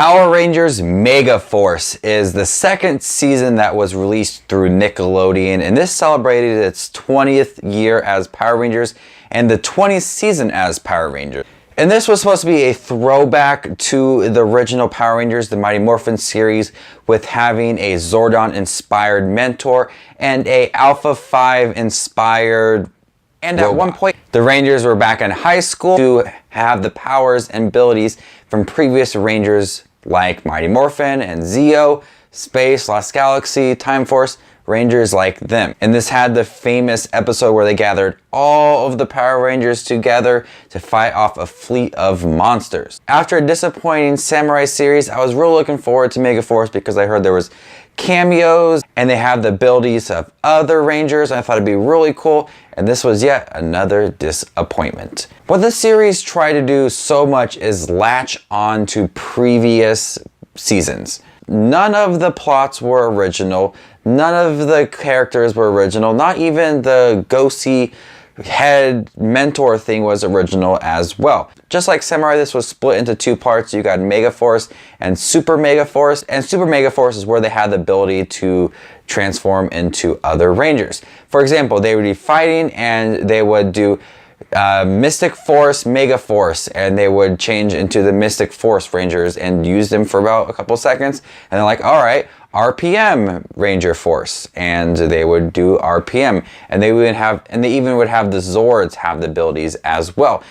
Power Rangers Megaforce is the second season that was released through Nickelodeon, and this celebrated its 20th year as Power Rangers and the 20th season as Power Rangers. And this was supposed to be a throwback to the original Power Rangers, the Mighty Morphin series, with having a Zordon-inspired mentor and a Alpha 5-inspired. And at one point, the Rangers were back in high school to have the powers and abilities from previous Rangers like Mighty Morphin and Zeo, Space, Lost Galaxy, Time Force, Rangers like them. And this had the famous episode where they gathered all of the Power Rangers together to fight off a fleet of monsters. After a disappointing Samurai series, I was really looking forward to Megaforce because I heard there was cameos and they have the abilities of other Rangers. I thought it'd be really cool, and this was yet another disappointment. What the series tried to do so much is latch on to previous seasons. None of the plots were original. None of the characters were original. Not even the ghosty head mentor thing was original as well. Just like Samurai, this was split into two parts. You got Megaforce and Super Megaforce, and Super Megaforce is where they had the ability to transform into other Rangers. For example, they would be fighting and they would do Mystic Force, Megaforce, and they would change into the Mystic Force Rangers and use them for about a couple seconds, and they're like, all right, RPM Ranger Force, and they would do RPM, and they even would have the Zords have the abilities as well.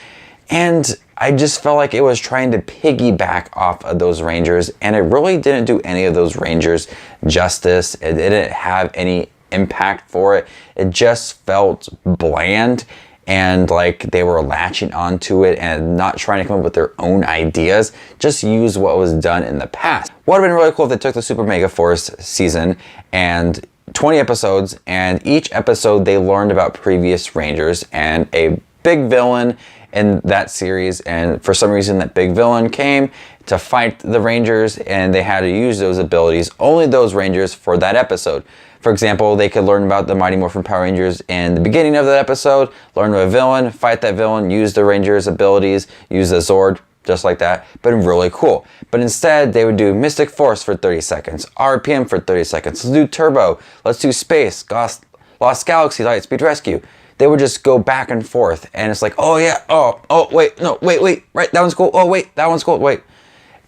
And I just felt like it was trying to piggyback off of those Rangers, and it really didn't do any of those Rangers justice. It didn't have any impact for it. It just felt bland, and like they were latching onto it and not trying to come up with their own ideas, just use what was done in the past. Would have been really cool if they took the Super Megaforce season and 20 episodes, and each episode they learned about previous Rangers and a big villain in that series, and for some reason that big villain came to fight the Rangers and they had to use those abilities, only those Rangers, for that episode. For example, they could learn about the Mighty Morphin Power Rangers in the beginning of that episode, learn about a villain, fight that villain, use the Rangers' abilities, use the Zord, just like that, but really cool. But instead, they would do Mystic Force for 30 seconds, RPM for 30 seconds, let's do Turbo, let's do Space, Lost Galaxy, Lightspeed Rescue. They would just go back and forth, and it's like, oh yeah, oh wait, no, wait, right, that one's cool, oh wait, that one's cool, wait.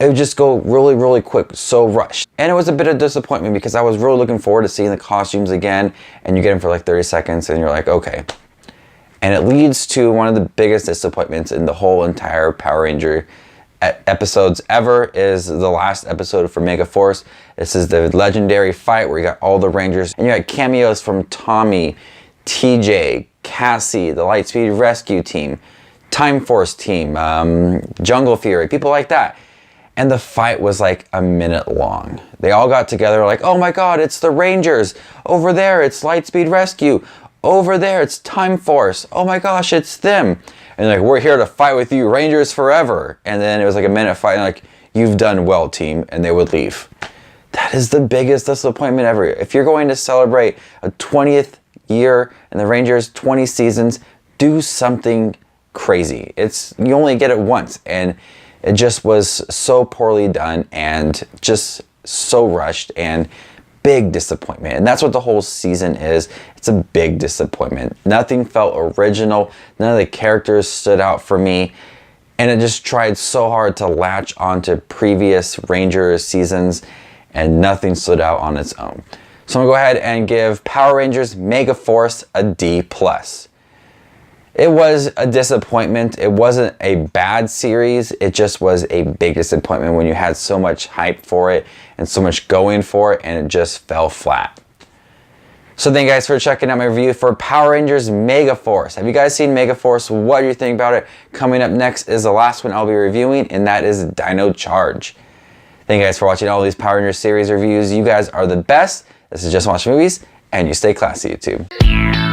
It would just go really, really quick, so rushed. And it was a bit of disappointment because I was really looking forward to seeing the costumes again, and you get them for like 30 seconds and you're like, okay. And it leads to one of the biggest disappointments in the whole entire Power Ranger episodes ever is the last episode for Megaforce. This is the legendary fight where you got all the Rangers, and you got cameos from Tommy, TJ, Cassie, the Lightspeed Rescue team, Time Force team, Jungle Fury, people like that. And the fight was like a minute long. They all got together like, oh my God, it's the Rangers. Over there, it's Lightspeed Rescue. Over there, it's Time Force. Oh my gosh, it's them. And like, we're here to fight with you, Rangers forever. And then it was like a minute fight, and like, you've done well, team. And they would leave. That is the biggest disappointment ever. If you're going to celebrate a 20th year and the Rangers 20 seasons, do something crazy. You only get it once, and it just was so poorly done and just so rushed, and big disappointment. And that's what the whole season is. It's a big disappointment. Nothing felt original. None of the characters stood out for me. And it just tried so hard to latch onto previous Rangers seasons, and nothing stood out on its own. So I'm gonna go ahead and give Power Rangers Megaforce a D+. It was a disappointment. It wasn't a bad series. It just was a big disappointment when you had so much hype for it and so much going for it, and it just fell flat. So thank you guys for checking out my review for Power Rangers Megaforce. Have you guys seen Megaforce? What do you think about it? Coming up next is the last one I'll be reviewing, and that is Dino Charge. Thank you guys for watching all these Power Rangers series reviews. You guys are the best. This is Just Watch Movies, and you stay classy, YouTube.